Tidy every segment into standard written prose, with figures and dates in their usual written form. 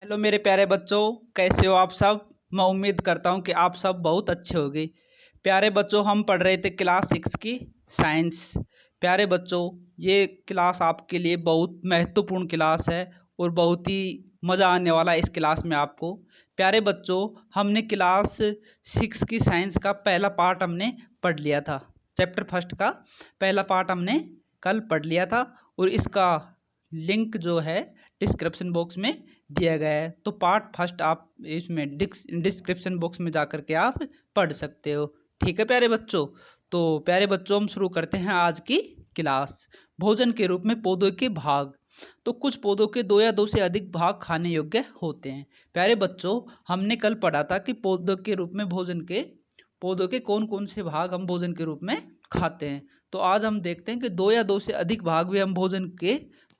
Hello मेरे प्यारे बच्चों, कैसे हो आप सब। मैं उम्मीद करता हूँ कि आप सब बहुत अच्छे होंगे। प्यारे बच्चों, हम पढ़ रहे थे क्लास 6 की साइंस। प्यारे बच्चों, ये क्लास आपके लिए बहुत महत्वपूर्ण क्लास है और बहुत ही मज़ा आने वाला है इस क्लास में आपको। प्यारे बच्चों, हमने क्लास 6 की साइंस का पहला पार्ट हमने पढ़ लिया था। चैप्टर फर्स्ट का पहला पार्ट हमने कल पढ़ लिया था और इसका लिंक जो है डिस्क्रिप्शन बॉक्स में दिया गया है। तो पार्ट फर्स्ट आप इसमें डिस्क्रिप्शन बॉक्स में जा कर के आप पढ़ सकते हो। ठीक है प्यारे बच्चों। तो प्यारे बच्चों, हम शुरू करते हैं आज की क्लास। भोजन के रूप में पौधों के भाग। तो कुछ पौधों के दो या दो से अधिक भाग खाने योग्य होते हैं। प्यारे बच्चों, हमने कल पढ़ा था कि पौधों के रूप में पौधों के कौन कौन से भाग हम भोजन के रूप में खाते हैं। तो आज हम देखते हैं कि दो या दो से अधिक भाग भी हम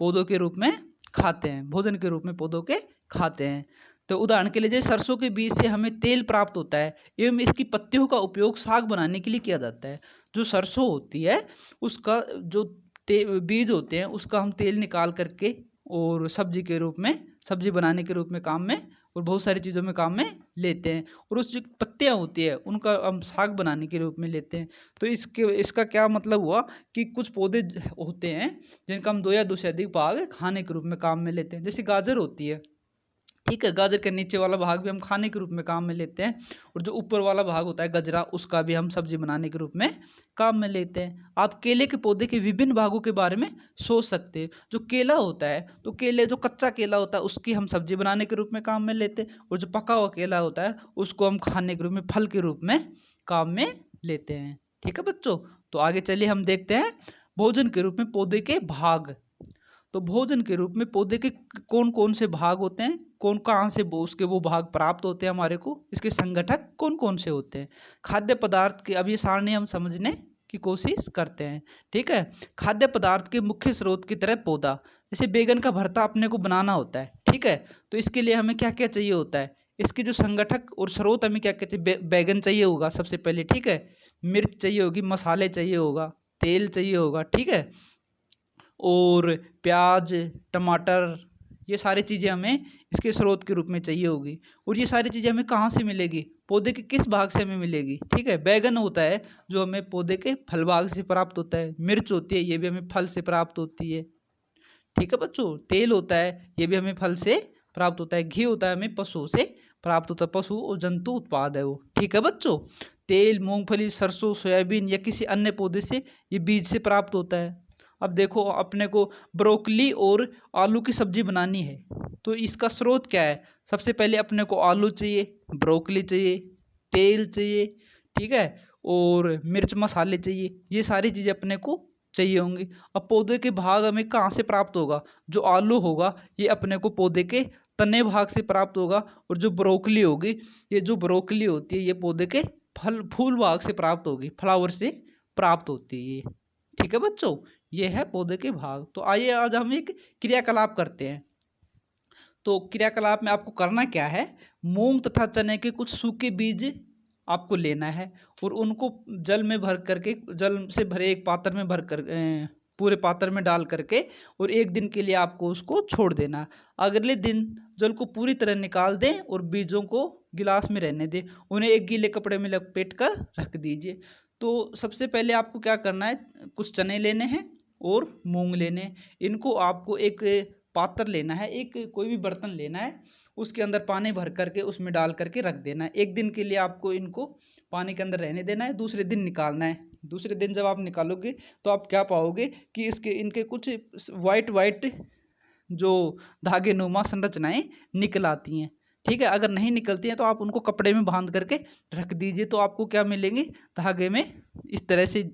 पौधों के रूप में खाते हैं, भोजन के रूप में पौधों के खाते हैं। तो उदाहरण के लिए जैसे सरसों के बीज से हमें तेल प्राप्त होता है एवं इसकी पत्तियों का उपयोग साग बनाने के लिए किया जाता है। जो सरसों होती है उसका जो बीज होते हैं उसका हम तेल निकाल करके और सब्जी बनाने के रूप में काम में और बहुत सारी चीज़ों में काम में लेते हैं। और उस जो पत्तियाँ होती है उनका हम साग बनाने के रूप में लेते हैं। तो इसका क्या मतलब हुआ कि कुछ पौधे होते हैं जिनका हम दो या दो से अधिक भाग खाने के रूप में काम में लेते हैं। जैसे गाजर होती है, ठीक है, गाजर के नीचे वाला भाग भी हम खाने के रूप में काम में लेते हैं और जो ऊपर वाला भाग होता है गजरा, उसका भी हम सब्जी बनाने के रूप में काम में लेते हैं। आप केले के पौधे के विभिन्न भागों के बारे में सोच सकते हैं। जो केला होता है तो केले जो कच्चा केला होता है उसकी हम सब्जी बनाने के रूप में काम में लेते हैं और जो पका हुआ केला होता है उसको हम खाने के रूप में फल के रूप में काम में लेते हैं। ठीक है बच्चों, तो आगे चलिए हम देखते हैं भोजन के रूप में पौधे के भाग। तो भोजन के रूप में पौधे के कौन कौन से भाग होते हैं, कौन कहाँ से उसके वो भाग प्राप्त होते हैं हमारे को, इसके संगठक कौन कौन से होते हैं। खाद्य पदार्थ की अब ये सारणी हम समझने की कोशिश करते हैं। ठीक है, खाद्य पदार्थ के मुख्य स्रोत की तरह पौधा, जैसे बैगन का भरता अपने को बनाना होता है, ठीक है, तो इसके लिए हमें क्या क्या चाहिए होता है, इसके जो संगठक और स्रोत हमें क्या क्या चाहिए। बैगन चाहिए होगा सबसे पहले, ठीक है, मिर्च चाहिए होगी, मसाले चाहिए होगा, तेल चाहिए होगा, ठीक है, और प्याज, टमाटर, ये सारी चीज़ें हमें इसके स्रोत के रूप में चाहिए होगी। और ये सारी चीज़ें हमें कहाँ से मिलेगी, पौधे के किस भाग से हमें मिलेगी। ठीक है, बैगन होता है जो हमें पौधे के फल भाग से प्राप्त होता है, मिर्च होती है ये भी हमें फल से प्राप्त होती है। ठीक है बच्चों, तेल होता है ये भी हमें फल से प्राप्त होता है, घी होता है हमें पशुओं से प्राप्त होता है, पशु और जंतु उत्पाद है वो। ठीक है बच्चों, तेल मूंगफली, सरसों, सोयाबीन या किसी अन्य पौधे से ये बीज से प्राप्त होता है। अब देखो अपने को ब्रोकली और आलू की सब्जी बनानी है तो इसका स्रोत क्या है। सबसे पहले अपने को आलू चाहिए, ब्रोकली चाहिए, तेल चाहिए, ठीक है, और मिर्च मसाले चाहिए, ये सारी चीज़ें अपने को चाहिए होंगी। अब पौधे के भाग हमें कहाँ से प्राप्त होगा, जो आलू होगा ये अपने को पौधे के तने भाग से प्राप्त होगा और जो ब्रोकली होगी, ये जो ब्रोकली होती है ये पौधे के फूल भाग से प्राप्त होगी, फ्लावर से प्राप्त होती है ये। ठीक है बच्चों, ये है पौधे के भाग। तो आइए आज हम एक क्रियाकलाप करते हैं। तो क्रियाकलाप में आपको करना क्या है, मूंग तथा चने के कुछ सूखे बीज आपको लेना है और उनको जल से भरे एक पात्र में भर कर पूरे पात्र में डाल करके और एक दिन के लिए आपको उसको छोड़ देना। अगले दिन जल को पूरी तरह निकाल दें और बीजों को गिलास में रहने दें, उन्हें एक गीले कपड़े में लपेट कर रख दीजिए। तो सबसे पहले आपको क्या करना है, कुछ चने लेने हैं और मूंग लेने हैं। इनको आपको एक पात्र लेना है, एक कोई भी बर्तन लेना है, उसके अंदर पानी भर करके उसमें डाल करके रख देना है। एक दिन के लिए आपको इनको पानी के अंदर रहने देना है, दूसरे दिन निकालना है। दूसरे दिन जब आप निकालोगे तो आप क्या पाओगे कि इनके कुछ वाइट वाइट जो धागे नुमा संरचनाएं निकल आती हैं। ठीक है, अगर नहीं निकलती हैं तो आप उनको कपड़े में बांध करके रख दीजिए, तो आपको क्या मिलेंगे, धागे में इस तरह से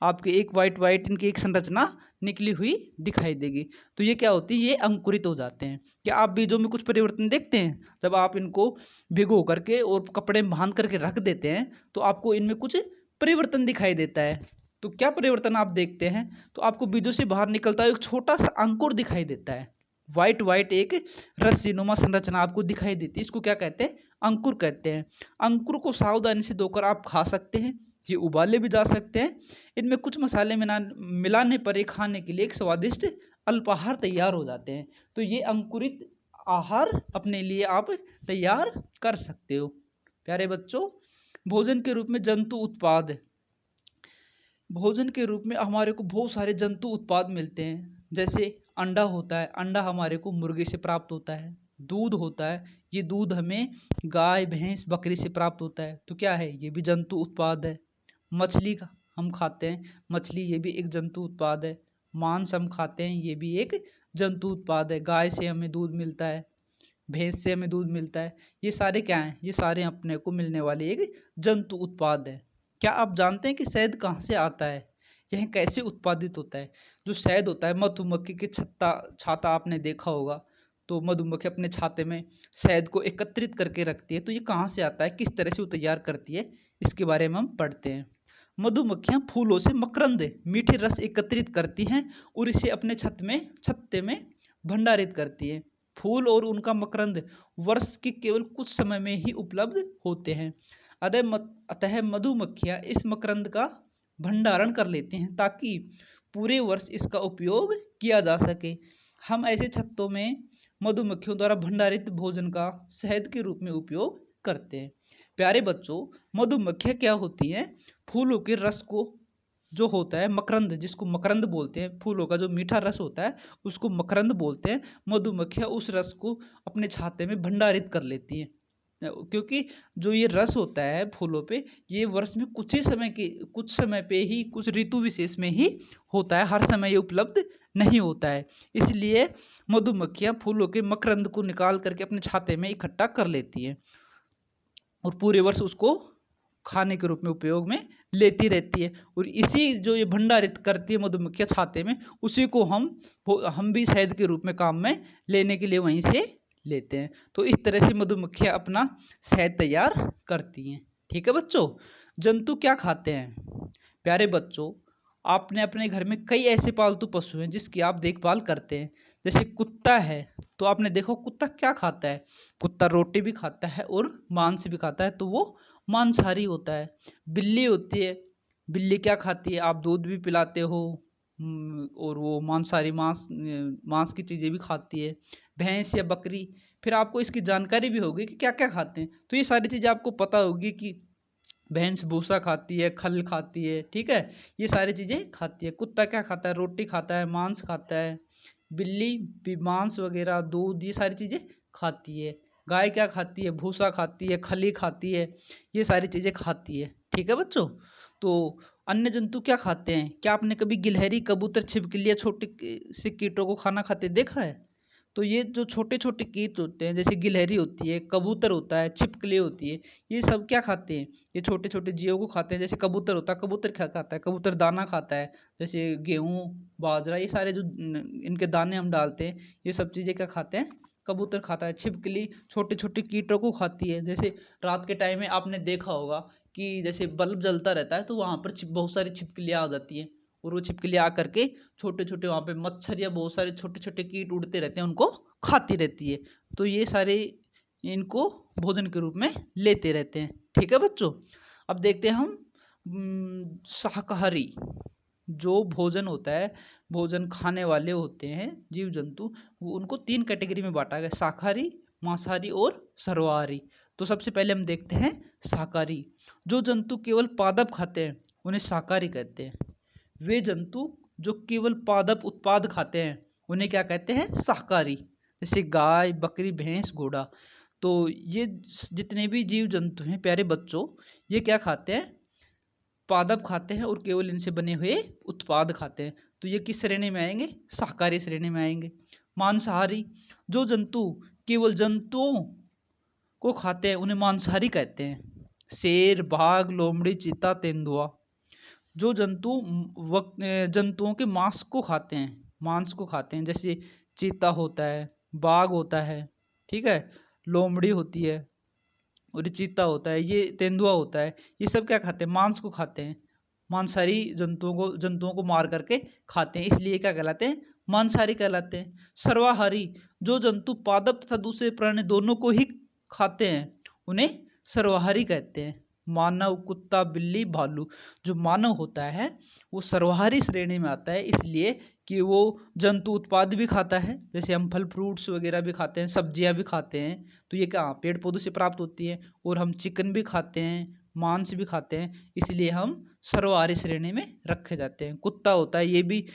आपके एक वाइट इनकी एक संरचना निकली हुई दिखाई देगी। तो ये क्या होती है, ये अंकुरित हो जाते हैं। क्या आप बीजों में कुछ परिवर्तन देखते हैं, जब आप इनको भिगो करके और कपड़े में बांध करके रख देते हैं तो आपको इनमें कुछ परिवर्तन दिखाई देता है। तो क्या परिवर्तन आप देखते हैं, तो आपको बीजों से बाहर निकलता है एक छोटा सा अंकुर दिखाई देता है। वाइट एक रस्सीनुमा संरचना आपको दिखाई देती है, इसको क्या कहते हैं, अंकुर कहते हैं। अंकुर को सावधानी से धोकर आप खा सकते हैं, ये उबाले भी जा सकते हैं। इनमें कुछ मसाले मिलाने पर ये खाने के लिए एक स्वादिष्ट अल्पाहार तैयार हो जाते हैं। तो ये अंकुरित आहार अपने लिए आप तैयार कर सकते हो। प्यारे बच्चों, भोजन के रूप में जंतु उत्पाद, भोजन के रूप में हमारे को बहुत सारे जंतु उत्पाद मिलते हैं। जैसे अंडा होता है, अंडा हमारे को मुर्गे से प्राप्त होता है। दूध होता है, ये दूध हमें गाय भैंस बकरी से प्राप्त होता है, तो क्या है, ये भी जंतु उत्पाद है। मछली का हम खाते हैं, मछली ये भी एक जंतु उत्पाद है। मांस हम खाते हैं, ये भी एक जंतु उत्पाद है। गाय से हमें दूध मिलता है, भैंस से हमें दूध मिलता है। ये सारे क्या हैं, ये सारे अपने को मिलने वाले एक जंतु उत्पाद है। क्या आप जानते हैं कि शहद कहाँ से आता है, यह कैसे उत्पादित होता है? जो शहद होता है, मधुमक्खी के छाता आपने देखा होगा, तो मधुमक्खी अपने छाते में शहद को एकत्रित करके रखती है। तो ये कहाँ से आता है, किस तरह से वो तैयार करती है, इसके बारे में हम पढ़ते हैं। मधुमक्खियाँ फूलों से मकरंद मीठे रस एकत्रित करती हैं और इसे अपने छत्ते में भंडारित करती है। फूल और उनका मकरंद वर्ष के केवल कुछ समय में ही उपलब्ध होते हैं। अतः मधुमक्खियाँ इस मकरंद का भंडारण कर लेती हैं ताकि पूरे वर्ष इसका उपयोग किया जा सके। हम ऐसे छत्तों में मधुमक्खियों द्वारा भंडारित भोजन का शहद के रूप में उपयोग करते हैं। प्यारे बच्चों, मधुमक्खियाँ क्या होती हैं, फूलों के रस को, जो होता है मकरंद, जिसको मकरंद बोलते हैं, फूलों का जो मीठा रस होता है उसको मकरंद बोलते हैं। मधुमक्खियाँ उस रस को अपने छाते में भंडारित कर लेती हैं, क्योंकि जो ये रस होता है फूलों पे, ये वर्ष में कुछ समय पे ही, कुछ ऋतु विशेष में ही होता है, हर समय ये उपलब्ध नहीं होता है। इसलिए मधुमक्खियाँ फूलों के मकरंद को निकाल करके अपने छाते में इकट्ठा कर लेती हैं और पूरे वर्ष उसको खाने के रूप में उपयोग में लेती रहती है। और इसी जो ये भंडारित करती है मधुमक्खियाँ छाते में, उसी को हम भी शहद के रूप में काम में लेने के लिए वहीं से लेते हैं। तो इस तरह से मधुमक्खियाँ अपना शहद तैयार करती हैं। ठीक है बच्चों, जंतु क्या खाते हैं? प्यारे बच्चों, आपने अपने घर में कई ऐसे पालतू पशु हैं जिसकी आप देखभाल करते हैं। जैसे कुत्ता है, तो आपने देखो कुत्ता क्या खाता है, कुत्ता रोटी भी खाता है और मांस भी खाता है, तो वो मांसाहारी होता है। बिल्ली होती है, बिल्ली क्या खाती है, आप दूध भी पिलाते हो, और वो मांसाहारी मांस की चीज़ें भी खाती है। भैंस या बकरी, फिर आपको इसकी जानकारी भी होगी कि क्या क्या खाते हैं, तो ये सारी चीज़ें आपको पता होगी कि भैंस भूसा खाती है, खल खाती है, ठीक है, ये सारी चीज़ें खाती है। कुत्ता क्या खाता है, रोटी खाता है, मांस खाता है। बिल्ली भी मांस वगैरह, दूध, ये सारी चीज़ें खाती है। गाय क्या खाती है, भूसा खाती है, खली खाती है, ये सारी चीज़ें खाती है। ठीक है बच्चों, तो अन्य जंतु क्या खाते हैं? क्या आपने कभी गिलहरी, कबूतर, छिपकली या छोटे से कीटों को खाना खाते देखा है? तो ये जो छोटे छोटे कीट होते हैं, जैसे गिलहरी होती है, कबूतर होता है, छिपकली होती है, ये सब क्या खाते हैं? ये छोटे छोटे जीवों को खाते हैं। जैसे कबूतर होता है, कबूतर क्या खाता है, कबूतर दाना खाता है, जैसे गेहूँ, बाजरा, ये सारे जो इनके दाने हम डालते हैं, ये सब चीज़ें क्या खाते हैं, कबूतर खाता है। छिपकली छोटे छोटे कीटों को खाती है। जैसे रात के टाइम में आपने देखा होगा कि जैसे बल्ब जलता रहता है, तो वहाँ पर बहुत सारी छिपकलियाँ आ जाती हैं, और वो छिपकलियाँ आ करके छोटे छोटे वहाँ पे मच्छर या बहुत सारे छोटे छोटे कीट उड़ते रहते हैं, उनको खाती रहती है। तो ये सारे इनको भोजन के रूप में लेते रहते हैं। ठीक है बच्चों, अब देखते हैं हम शाकाहारी जो भोजन होता है, भोजन खाने वाले होते हैं जीव जंतु, वो उनको 3 कैटेगरी में बांटा गया, शाकाहारी, मांसाहारी और सर्वाहारी। तो सबसे पहले हम देखते हैं शाकाहारी। जो जंतु केवल पादप खाते हैं उन्हें शाकाहारी कहते हैं। वे जंतु जो केवल पादप उत्पाद खाते हैं उन्हें क्या कहते हैं, शाकाहारी। जैसे गाय, बकरी, भैंस, घोड़ा। तो ये जितने भी जीव जंतु हैं प्यारे बच्चों, ये क्या खाते हैं, पादप खाते हैं और केवल इनसे बने हुए उत्पाद खाते हैं। तो ये किस श्रेणी में आएंगे, शाकाहारी श्रेणी में आएंगे। मांसाहारी, जो जंतु केवल जंतुओं को खाते हैं उन्हें मांसाहारी कहते हैं। शेर, बाघ, लोमड़ी, चीता, तेंदुआ। जो जंतुओं के मांस को खाते हैं, जैसे चीता होता है, बाघ होता है, ठीक है, लोमड़ी होती है और चीता होता है, ये तेंदुआ होता है, ये सब क्या खाते हैं, मांस को खाते हैं। मांसाहारी जंतुओं को मार करके खाते हैं, इसलिए क्या कहलाते हैं, मांसाहारी कहलाते हैं। सर्वाहारी, जो जंतु पादप तथा दूसरे प्राणी दोनों को ही खाते हैं उन्हें सर्वाहारी कहते हैं। मानव, कुत्ता, बिल्ली, भालू। जो मानव होता है वो सर्वाहारी श्रेणी में आता है, इसलिए कि वो जंतु उत्पाद भी खाता है, जैसे हम फल फ्रूट्स वगैरह भी खाते हैं, सब्जियां भी खाते हैं, तो ये क्या पेड़ पौधों से प्राप्त होती है। और हम चिकन भी खाते हैं, मांस भी खाते हैं, इसलिए हम सर्वाहारी श्रेणी में रखे जाते हैं। कुत्ता होता है, ये भी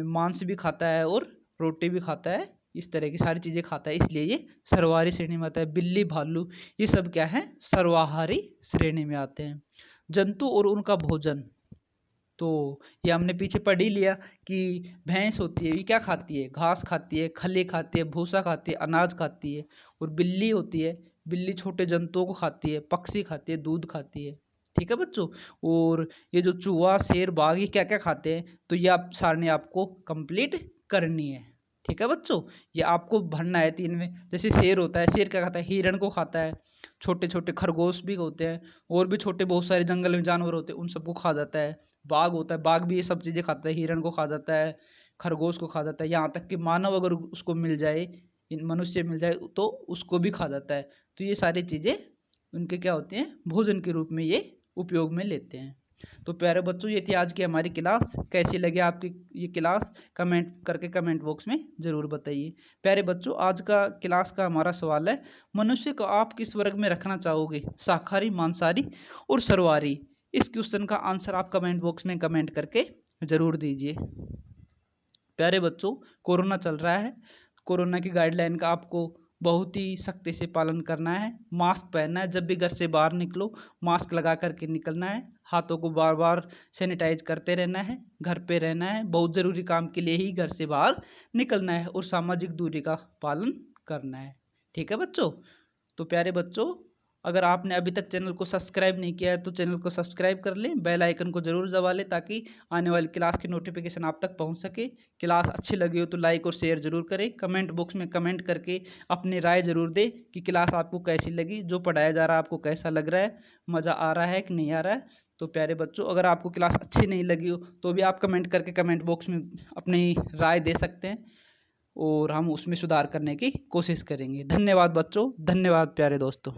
मांस भी खाता है और रोटी भी खाता है, इस तरह की सारी चीज़ें खाता है, इसलिए ये सर्वाहारी श्रेणी में आता है। बिल्ली, भालू, ये सब क्या है, सर्वाहारी श्रेणी में आते हैं। जंतु और उनका भोजन, तो ये हमने पीछे पढ़ ही लिया कि भैंस होती है, ये क्या खाती है, घास खाती है, खली खाती है, भूसा खाती है, अनाज खाती है। और बिल्ली होती है, बिल्ली छोटे जंतुओं को खाती है, पक्षी खाती है, दूध खाती है। ठीक है बच्चों। और ये जो चूहा, शेर, बाघ, ये क्या क्या खाते हैं, तो ये आप सारणी आपको कंप्लीट करनी है। ठीक है बच्चों, ये आपको भरना है 3 में। जैसे शेर होता है, शेर क्या खाता है, हिरण को खाता है, छोटे छोटे खरगोश भी होते हैं, और भी छोटे बहुत सारे जंगल में जानवर होते हैं, उन सबको खा जाता है। बाघ होता है, बाघ भी ये सब चीज़ें खाता है, हिरण को खा जाता है, खरगोश को खा जाता है, यहाँ तक कि मानव अगर उसको मिल जाए, मनुष्य मिल जाए तो उसको भी खा जाता है। तो ये सारी चीज़ें उनके क्या होते हैं, भोजन के रूप में ये उपयोग में लेते हैं। तो प्यारे बच्चों, ये थी आज की हमारी क्लास। कैसी लगी आपकी ये क्लास, कमेंट करके कमेंट बॉक्स में ज़रूर बताइए। प्यारे बच्चों, आज का क्लास का हमारा सवाल है, मनुष्य को आप किस वर्ग में रखना चाहोगे, शाकाहारी, मांसाहारी और सर्वाहारी। इस क्वेश्चन का आंसर आप कमेंट बॉक्स में कमेंट करके ज़रूर दीजिए। प्यारे बच्चों, कोरोना चल रहा है, कोरोना की गाइडलाइन का आपको बहुत ही सख्ती से पालन करना है। मास्क पहनना है, जब भी घर से बाहर निकलो मास्क लगा करके निकलना है, हाथों को बार बार सैनिटाइज करते रहना है, घर पे रहना है, बहुत ज़रूरी काम के लिए ही घर से बाहर निकलना है, और सामाजिक दूरी का पालन करना है। ठीक है बच्चों। तो प्यारे बच्चों, अगर आपने अभी तक चैनल को सब्सक्राइब नहीं किया है तो चैनल को सब्सक्राइब कर लें, बेल आइकन को ज़रूर दबा लें, ताकि आने वाली क्लास की नोटिफिकेशन आप तक पहुंच सके। क्लास अच्छी लगी हो तो लाइक और शेयर ज़रूर करें। कमेंट बॉक्स में कमेंट करके अपनी राय ज़रूर दें कि क्लास आपको कैसी लगी, जो पढ़ाया जा रहा है आपको कैसा लग रहा है, मज़ा आ रहा है कि नहीं आ रहा है। तो प्यारे बच्चों, अगर आपको क्लास अच्छी नहीं लगी हो तो भी आप कमेंट करके कमेंट बॉक्स में अपनी राय दे सकते हैं, और हम उसमें सुधार करने की कोशिश करेंगे। धन्यवाद बच्चों, धन्यवाद प्यारे दोस्तों।